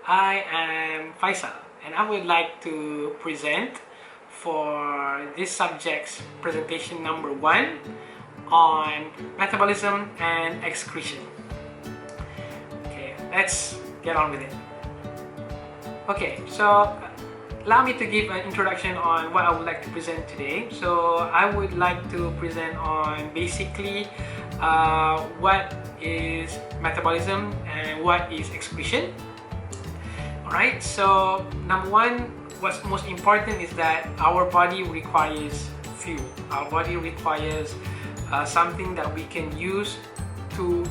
I am Faisal and I would like to present for this subject's presentation number 1 on metabolism and excretion. Okay, let's get on with it. Okay, so allow me to give an introduction on what I would like to present today. So I would like to present on basically what is metabolism and what is excretion. Alright, so number one, what's most important is that our body requires fuel. Our body requires something that we can use to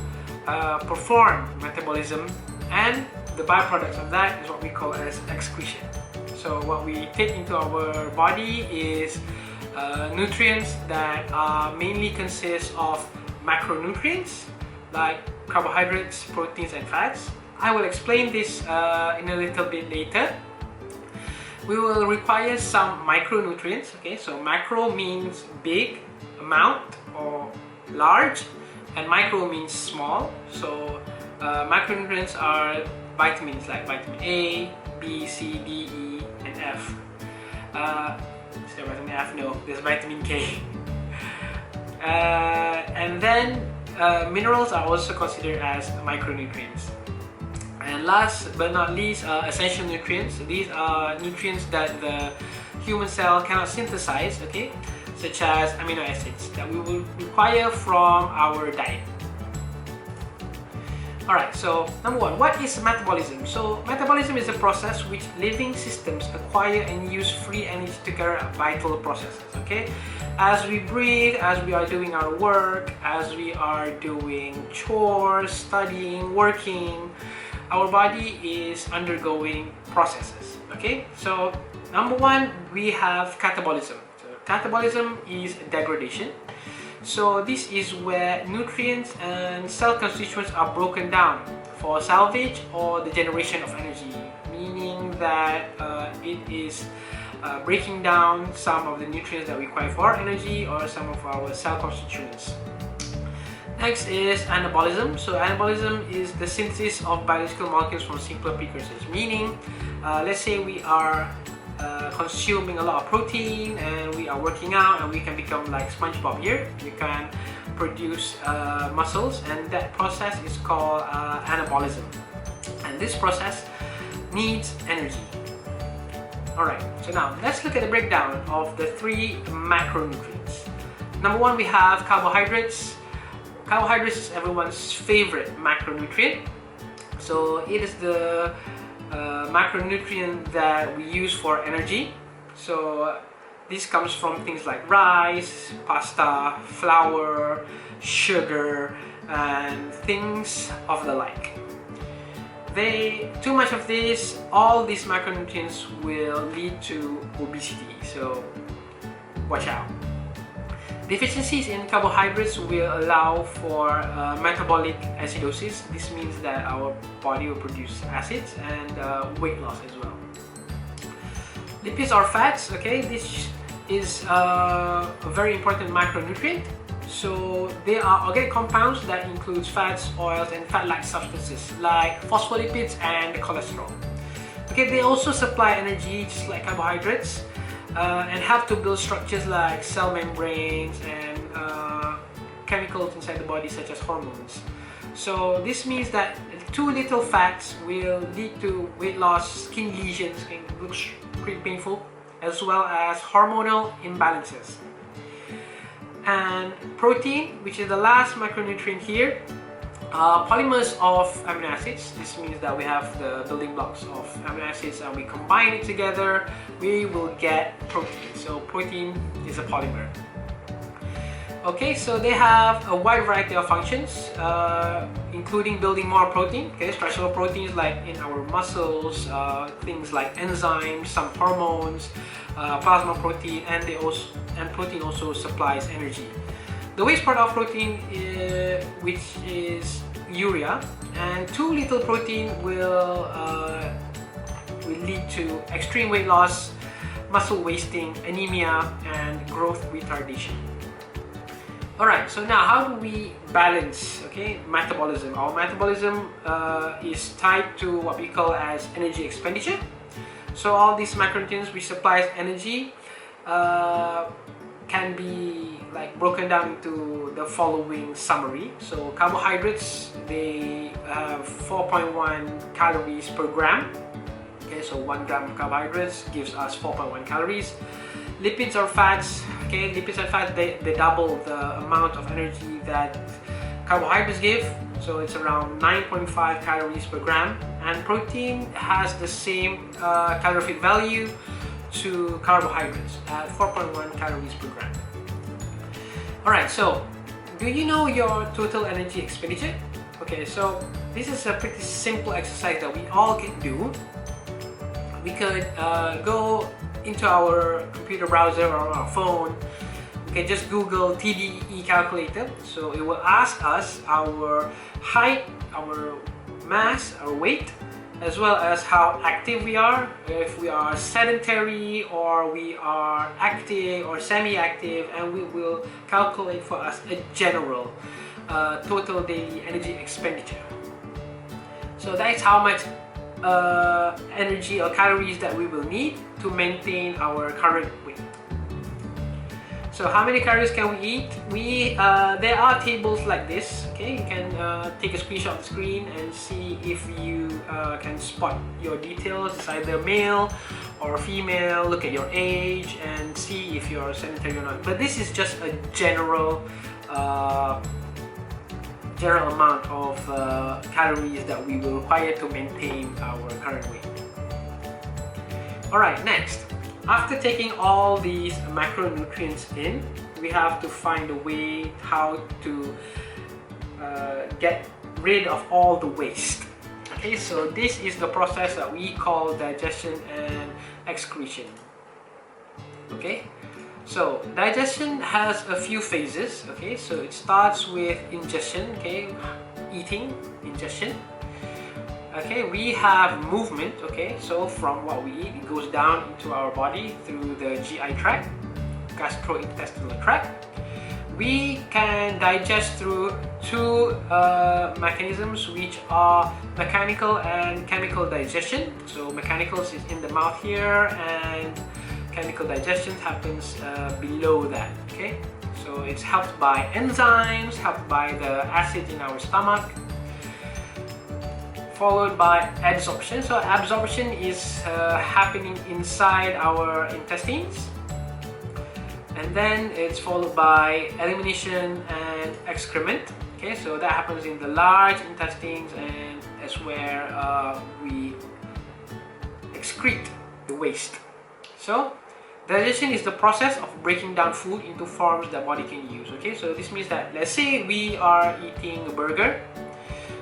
perform metabolism, and the byproducts of that is what we call as excretion. So what we take into our body is nutrients that mainly consist of macronutrients like carbohydrates, proteins and fats. I will explain this in a little bit later. We will require some micronutrients. Okay, so macro means big amount or large, and micro means small. So macronutrients are vitamins like vitamin A, B, C, D, E, and F. Is there vitamin F? No, there's vitamin K. And then minerals are also considered as micronutrients. And last but not least, essential nutrients. These are nutrients that the human cell cannot synthesize, okay, such as amino acids that we will require from our diet. Alright, so number one, what is metabolism? So metabolism is a process which living systems acquire and use free energy to carry out vital processes, okay? As we breathe, as we are doing our work, as we are doing chores, studying, working, our body is undergoing processes, okay? So number one, we have catabolism. So catabolism is degradation. So this is where nutrients and cell constituents are broken down for salvage or the generation of energy, meaning that it is breaking down some of the nutrients that we require for energy or some of our cell constituents. Next is anabolism. So anabolism is the synthesis of biological molecules from simpler precursors, meaning let's say we are consuming a lot of protein and we are working out and we can become like SpongeBob here. We can produce muscles, and that process is called anabolism. And this process needs energy. Alright, so now let's look at the breakdown of the 3 macronutrients. Number one, we have carbohydrates. Carbohydrates is everyone's favorite macronutrient. So it is the macronutrient that we use for energy. So this comes from things like rice, pasta, flour, sugar, and things of the like. Too much of this, all these macronutrients will lead to obesity, so watch out. Deficiencies in carbohydrates will allow for metabolic acidosis. This means that our body will produce acids and weight loss as well. Lipids or fats, okay, this is a very important macronutrient. So they are organic compounds that includes fats, oils, and fat-like substances like phospholipids and cholesterol. Okay, they also supply energy just like carbohydrates. And help to build structures like cell membranes and chemicals inside the body such as hormones. So this means that too little fats will lead to weight loss, skin lesions, can look pretty painful, as well as hormonal imbalances. And protein, which is the last macronutrient here, polymers of amino acids. This means that we have the building blocks of amino acids and we combine it together, we will get protein. So protein is a polymer. Okay, so they have a wide variety of functions, including building more protein. Okay, structural proteins like in our muscles, things like enzymes, some hormones, plasma protein, and protein also supplies energy. The waste part of protein, which is urea, and too little protein will lead to extreme weight loss, muscle wasting, anemia, and growth retardation. Alright, so now how do we balance okay, metabolism. Our metabolism is tied to what we call as energy expenditure. So all these macronutrients which supplies energy can be like broken down into the following summary. So carbohydrates, they have 4.1 calories per gram. Okay, so 1 gram of carbohydrates gives us 4.1 calories. Lipids or fats, okay, lipids and fats, they double the amount of energy that carbohydrates give, so it's around 9.5 calories per gram. And protein has the same calorific value to carbohydrates at 4.1 calories per gram. Alright, so do you know your total energy expenditure? Okay, so this is a pretty simple exercise that we all can do. We could go into our computer browser or our phone. We can just Google TDE calculator. So it will ask us our height, our mass, our weight, as well as how active we are, if we are sedentary or we are active or semi-active, and we will calculate for us a general total daily energy expenditure. So that is how much energy or calories that we will need to maintain our current weight. So how many calories can we eat? There are tables like this. Okay, you can take a screenshot of the screen and see if you can spot your details. It's either male or female. Look at your age and see if you're sedentary or not. But this is just a general amount of calories that we will require to maintain our current weight. Alright, next. After taking all these macronutrients in, we have to find a way how to get rid of all the waste. Okay, so this is the process that we call digestion and excretion. Okay, so digestion has a few phases. Okay, so it starts with ingestion. Okay, eating, ingestion. Okay, we have movement. Okay, so from what we eat, it goes down into our body through the GI tract, gastrointestinal tract. We can digest through two mechanisms, which are mechanical and chemical digestion. So mechanical is in the mouth here, and chemical digestion happens below that. Okay, so it's helped by enzymes, helped by the acid in our stomach, followed by adsorption. So absorption is happening inside our intestines, and then it's followed by elimination and excrement. Okay, so that happens in the large intestines, and that's where we excrete the waste. So digestion is the process of breaking down food into forms that body can use. Okay, so this means that, let's say we are eating a burger.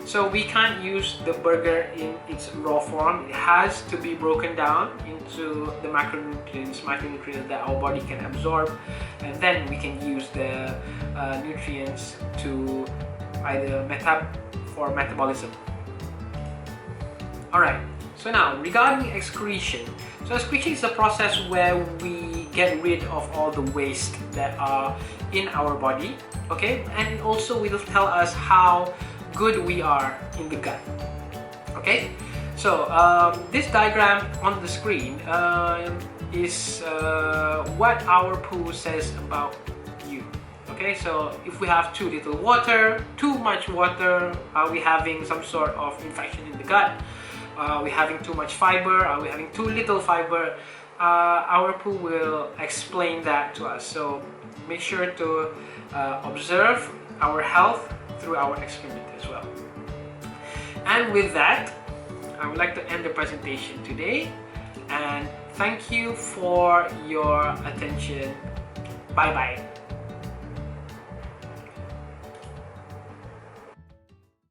So we can't use the burger in its raw form. It has to be broken down into the macronutrients that our body can absorb, and then we can use the nutrients to either for metabolism. Alright, so now regarding excretion. So excretion is the process where we get rid of all the waste that are in our body. Okay, and it also will tell us how good we are in the gut. Okay, so this diagram on the screen is what our poo says about you. Okay, so if we have too little water, too much water, are we having some sort of infection in the gut? Are we having too much fiber? Are we having too little fiber? Our poo will explain that to us. So make sure to observe our health through our excrement as well. And with that, I would like to end the presentation today, and thank you for your attention. Bye bye.